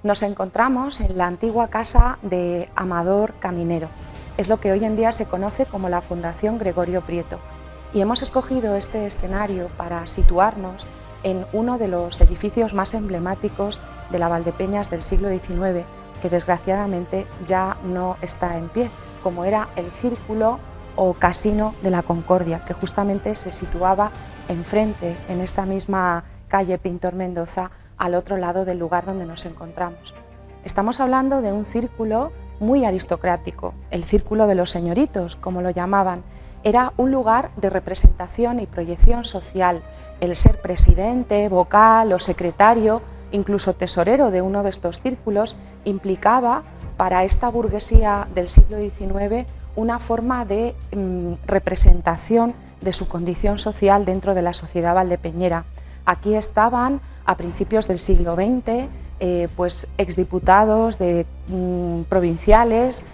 Nos encontramos en la antigua casa de Amador Caminero. Es lo que hoy en día se conoce como la Fundación Gregorio Prieto. Y hemos escogido este escenario para situarnos en uno de los edificios más emblemáticos de la Valdepeñas del siglo XIX, que desgraciadamente ya no está en pie, como era el Círculo o Casino de la Concordia, que justamente se situaba enfrente, en esta misma calle Pintor Mendoza, al otro lado del lugar donde nos encontramos. Estamos hablando de un círculo muy aristocrático, el Círculo de los Señoritos, como lo llamaban. Era un lugar de representación y proyección social. El ser presidente, vocal o secretario, incluso tesorero de uno de estos círculos, implicaba para esta burguesía del siglo XIX una forma de representación de su condición social dentro de la sociedad valdepeñera. Aquí estaban, a principios del siglo XX, pues exdiputados provinciales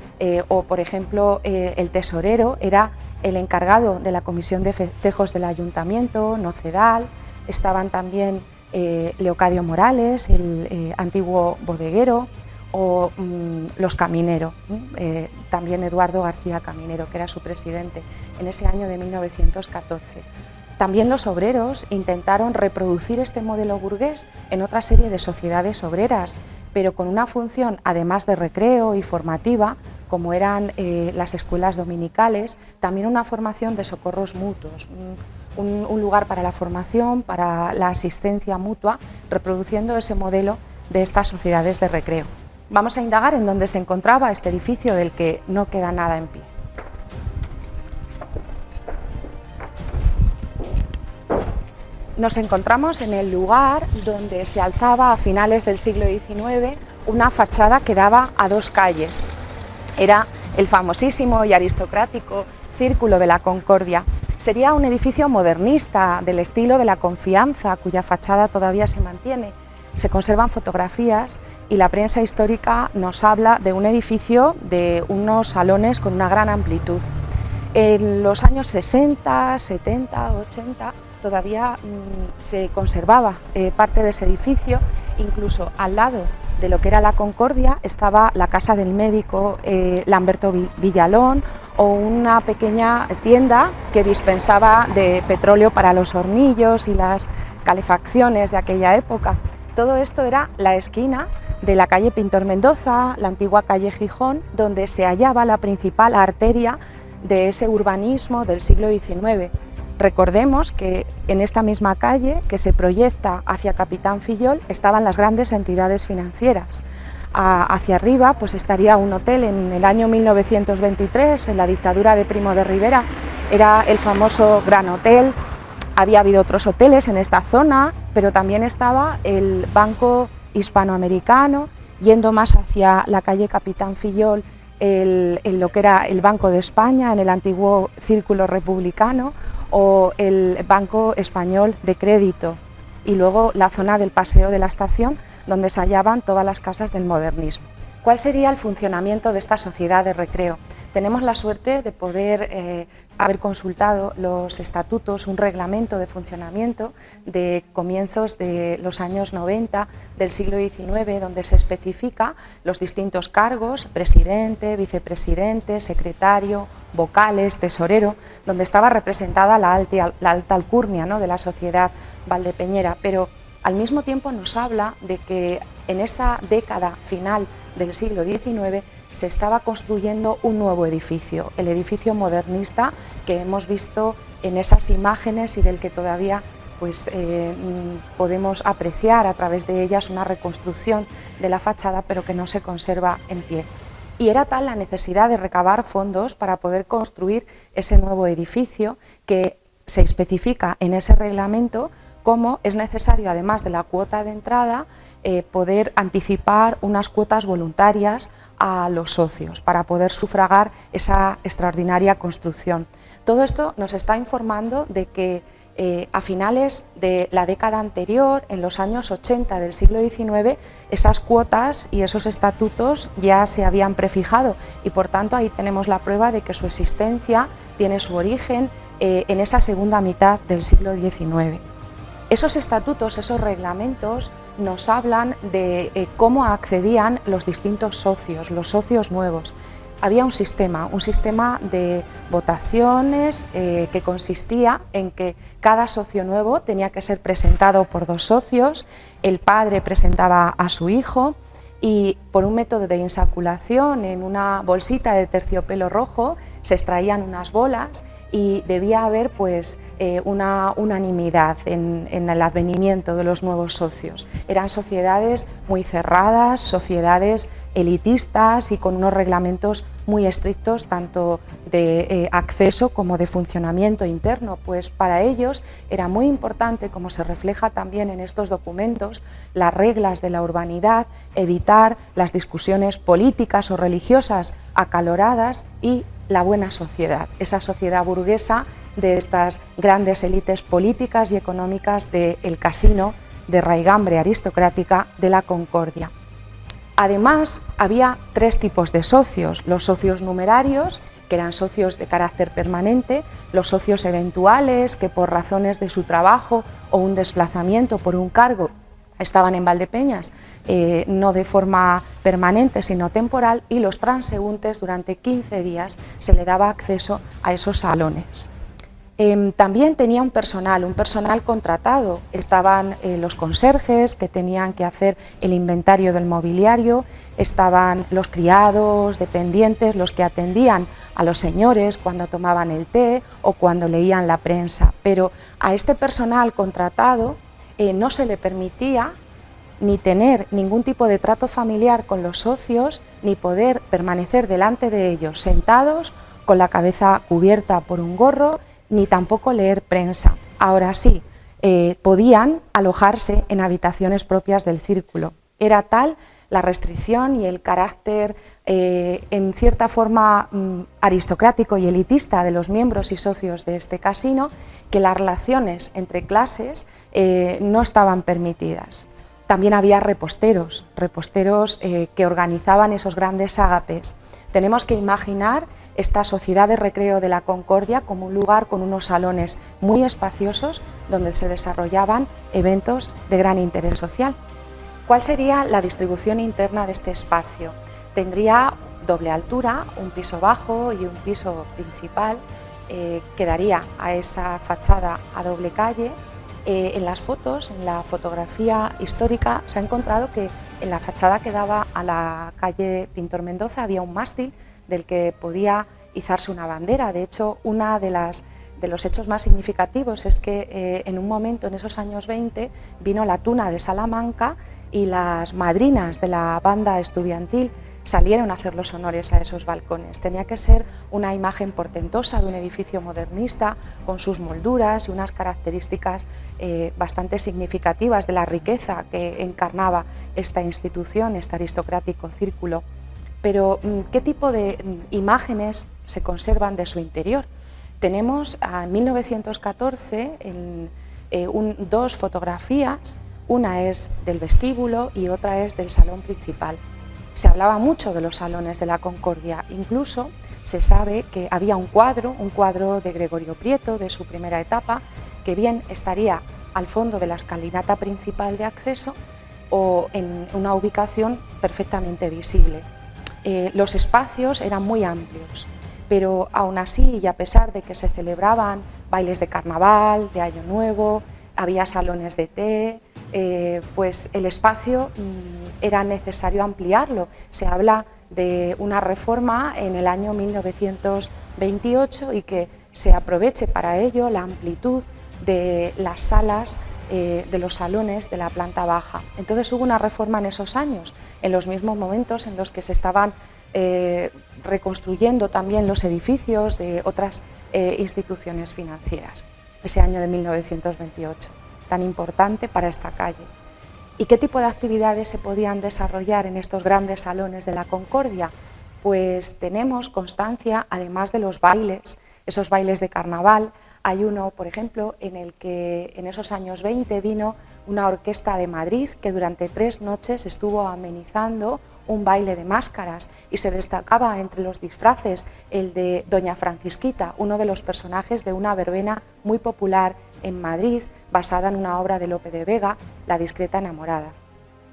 o, por ejemplo, el tesorero era el encargado de la comisión de festejos del ayuntamiento, Nocedal. Estaban también Leocadio Morales, el antiguo bodeguero, o los Caminero, también Eduardo García Caminero, que era su presidente en ese año de 1914. También los obreros intentaron reproducir este modelo burgués en otra serie de sociedades obreras, pero con una función, además de recreo y formativa, como eran las escuelas dominicales, también una formación de socorros mutuos, un lugar para la formación, para la asistencia mutua, reproduciendo ese modelo de estas sociedades de recreo. Vamos a indagar en dónde se encontraba este edificio del que no queda nada en pie. Nos encontramos en el lugar donde se alzaba a finales del siglo XIX una fachada que daba a dos calles. Era el famosísimo y aristocrático Círculo de la Concordia. Sería un edificio modernista del estilo de la Confianza, cuya fachada todavía se mantiene. Se conservan fotografías y la prensa histórica nos habla de un edificio de unos salones con una gran amplitud. En los años 60, 70, 80 todavía se conservaba parte de ese edificio, incluso al lado de lo que era la Concordia estaba la casa del médico Lamberto Villalón o una pequeña tienda que dispensaba de petróleo para los hornillos y las calefacciones de aquella época. Todo esto era la esquina de la calle Pintor Mendoza, la antigua calle Gijón, donde se hallaba la principal arteria de ese urbanismo del siglo XIX. Recordemos que en esta misma calle, que se proyecta hacia Capitán Fillol, estaban las grandes entidades financieras. Hacia arriba pues estaría un hotel en el año 1923, en la dictadura de Primo de Rivera, era el famoso Gran Hotel. Había habido otros hoteles en esta zona, pero también estaba el Banco Hispanoamericano, yendo más hacia la calle Capitán Fillol, lo que era el Banco de España, en el antiguo Círculo Republicano, o el Banco Español de Crédito, y luego la zona del Paseo de la Estación, donde se hallaban todas las casas del modernismo. ¿Cuál sería el funcionamiento de esta sociedad de recreo? Tenemos la suerte de poder haber consultado los estatutos, un reglamento de funcionamiento de comienzos de los años 90 del siglo XIX, donde se especifica los distintos cargos, presidente, vicepresidente, secretario, vocales, tesorero, donde estaba representada la alta alcurnia, ¿no?, de la sociedad valdepeñera, pero al mismo tiempo nos habla de que en esa década final del siglo XIX se estaba construyendo un nuevo edificio, el edificio modernista que hemos visto en esas imágenes y del que todavía pues, podemos apreciar a través de ellas una reconstrucción de la fachada, pero que no se conserva en pie. Y era tal la necesidad de recabar fondos para poder construir ese nuevo edificio que se especifica en ese reglamento cómo es necesario, además de la cuota de entrada, poder anticipar unas cuotas voluntarias a los socios para poder sufragar esa extraordinaria construcción. Todo esto nos está informando de que a finales de la década anterior, en los años 80 del siglo XIX, esas cuotas y esos estatutos ya se habían prefijado y por tanto ahí tenemos la prueba de que su existencia tiene su origen en esa segunda mitad del siglo XIX. Esos estatutos, esos reglamentos nos hablan de cómo accedían los distintos socios, los socios nuevos. Había un sistema de votaciones que consistía en que cada socio nuevo tenía que ser presentado por 2 socios, el padre presentaba a su hijo y por un método de insaculación en una bolsita de terciopelo rojo se extraían unas bolas y debía haber pues, una unanimidad en el advenimiento de los nuevos socios. Eran sociedades muy cerradas, sociedades elitistas y con unos reglamentos muy estrictos tanto de acceso como de funcionamiento interno, pues para ellos era muy importante, como se refleja también en estos documentos, las reglas de la urbanidad, evitar las discusiones políticas o religiosas acaloradas y la buena sociedad, esa sociedad burguesa de estas grandes élites políticas y económicas del casino de raigambre aristocrática de la Concordia. Además, había 3 tipos de socios: los socios numerarios, que eran socios de carácter permanente, los socios eventuales, que por razones de su trabajo o un desplazamiento por un cargo estaban en Valdepeñas, no de forma permanente sino temporal, y los transeúntes. Durante 15 días se le daba acceso a esos salones. También tenía un personal contratado. Estaban los conserjes, que tenían que hacer el inventario del mobiliario, estaban los criados, dependientes, los que atendían a los señores cuando tomaban el té o cuando leían la prensa, pero a este personal contratado no se le permitía ni tener ningún tipo de trato familiar con los socios, ni poder permanecer delante de ellos sentados con la cabeza cubierta por un gorro, ni tampoco leer prensa. Ahora sí, podían alojarse en habitaciones propias del círculo. Era tal la restricción y el carácter en cierta forma aristocrático y elitista de los miembros y socios de este casino, que las relaciones entre clases no estaban permitidas. También había reposteros que organizaban esos grandes ágapes. Tenemos que imaginar esta sociedad de recreo de la Concordia como un lugar con unos salones muy espaciosos donde se desarrollaban eventos de gran interés social. ¿Cuál sería la distribución interna de este espacio? Tendría doble altura, un piso bajo y un piso principal que daría a esa fachada a doble calle. En las fotos, en la fotografía histórica, se ha encontrado que en la fachada que daba a la calle Pintor Mendoza había un mástil del que podía izarse una bandera. De hecho, uno de los hechos más significativos es que en un momento, en esos años 20, vino la Tuna de Salamanca y las madrinas de la banda estudiantil salieron a hacer los honores a esos balcones. Tenía que ser una imagen portentosa de un edificio modernista con sus molduras y unas características bastante significativas de la riqueza que encarnaba esta institución, este aristocrático círculo. Pero, ¿qué tipo de imágenes se conservan de su interior? Tenemos en 1914 2 fotografías, una es del vestíbulo y otra es del salón principal. Se hablaba mucho de los salones de la Concordia, incluso se sabe que había un cuadro de Gregorio Prieto, de su primera etapa, que bien estaría al fondo de la escalinata principal de acceso o en una ubicación perfectamente visible. Los espacios eran muy amplios, pero aún así, y a pesar de que se celebraban bailes de carnaval, de Año Nuevo, había salones de té, pues el espacio era necesario ampliarlo. Se habla de una reforma en el año 1928 y que se aproveche para ello la amplitud de las salas de los salones de la planta baja. Entonces hubo una reforma en esos años, en los mismos momentos en los que se estaban reconstruyendo también los edificios de otras instituciones financieras, ese año de 1928, tan importante para esta calle. ¿Y qué tipo de actividades se podían desarrollar en estos grandes salones de la Concordia? Pues tenemos constancia, además de los bailes, esos bailes de carnaval. Hay uno, por ejemplo, en el que en esos años 20 vino una orquesta de Madrid que durante 3 noches estuvo amenizando un baile de máscaras y se destacaba entre los disfraces el de Doña Francisquita, uno de los personajes de una verbena muy popular en Madrid, basada en una obra de Lope de Vega, La discreta enamorada.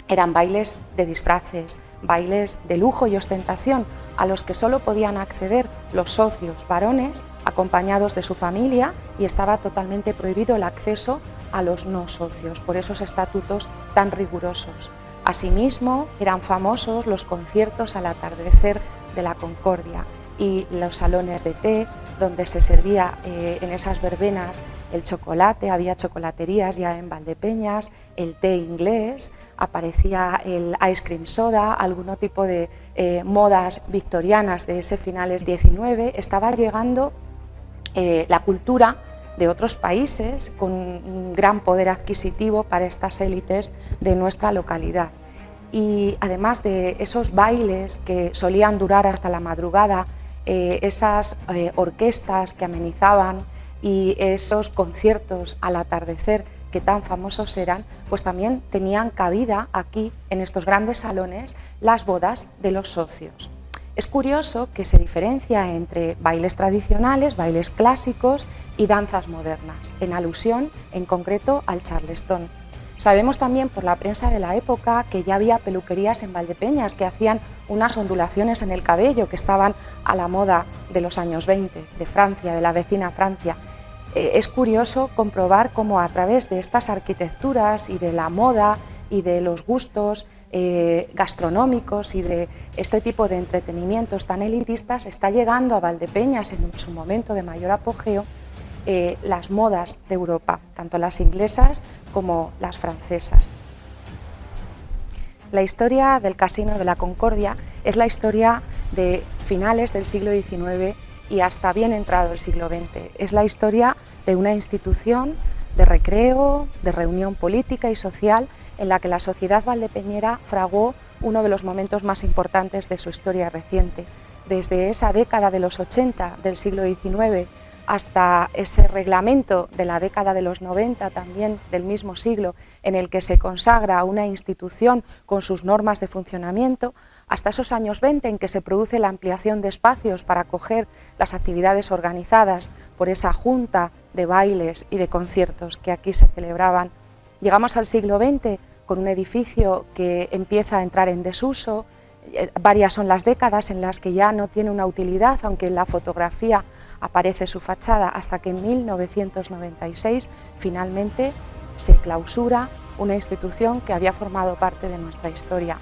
Eran bailes de disfraces, bailes de lujo y ostentación a los que solo podían acceder los socios varones acompañados de su familia y estaba totalmente prohibido el acceso a los no socios por esos estatutos tan rigurosos. Asimismo, eran famosos los conciertos al atardecer de la Concordia y los salones de té, donde se servía en esas verbenas el chocolate, había chocolaterías ya en Valdepeñas, el té inglés, aparecía el ice cream soda, algún tipo de modas victorianas de ese finales 19, estaba llegando la cultura de otros países con un gran poder adquisitivo para estas élites de nuestra localidad. Y además de esos bailes que solían durar hasta la madrugada, esas orquestas que amenizaban y esos conciertos al atardecer que tan famosos eran, pues también tenían cabida aquí en estos grandes salones las bodas de los socios. Es curioso que se diferencia entre bailes tradicionales, bailes clásicos y danzas modernas, en alusión en concreto al charleston. Sabemos también por la prensa de la época que ya había peluquerías en Valdepeñas que hacían unas ondulaciones en el cabello que estaban a la moda de los años 20, de Francia, de la vecina Francia. Es curioso comprobar cómo a través de estas arquitecturas y de la moda y de los gustos gastronómicos y de este tipo de entretenimientos tan elitistas está llegando a Valdepeñas en su momento de mayor apogeo las modas de Europa, tanto las inglesas como las francesas. La historia del Casino de la Concordia es la historia de finales del siglo XIX y hasta bien entrado el siglo XX. Es la historia de una institución de recreo, de reunión política y social en la que la sociedad valdepeñera fraguó uno de los momentos más importantes de su historia reciente. Desde esa década de los 80 del siglo XIX hasta ese reglamento de la década de los 90 también del mismo siglo en el que se consagra una institución con sus normas de funcionamiento, hasta esos años 20 en que se produce la ampliación de espacios para acoger las actividades organizadas por esa junta de bailes y de conciertos que aquí se celebraban. Llegamos al siglo XX con un edificio que empieza a entrar en desuso. Varias son las décadas en las que ya no tiene una utilidad, aunque en la fotografía aparece su fachada, hasta que en 1996 finalmente se clausura una institución que había formado parte de nuestra historia.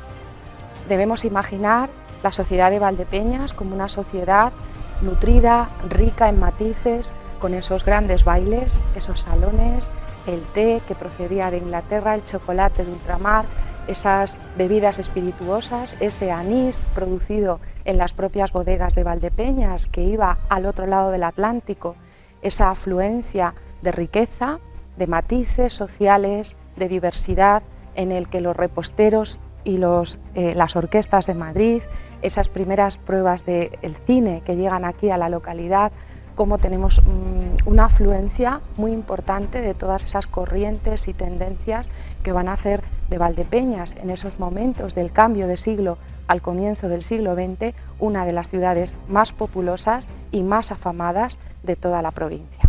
Debemos imaginar la sociedad de Valdepeñas como una sociedad nutrida, rica en matices, con esos grandes bailes, esos salones, el té que procedía de Inglaterra, el chocolate de ultramar, esas bebidas espirituosas, ese anís producido en las propias bodegas de Valdepeñas que iba al otro lado del Atlántico, esa afluencia de riqueza, de matices sociales, de diversidad en el que los reposteros y las orquestas de Madrid, esas primeras pruebas del cine que llegan aquí a la localidad, cómo tenemos una afluencia muy importante de todas esas corrientes y tendencias que van a hacer de Valdepeñas en esos momentos del cambio de siglo al comienzo del siglo XX una de las ciudades más populosas y más afamadas de toda la provincia.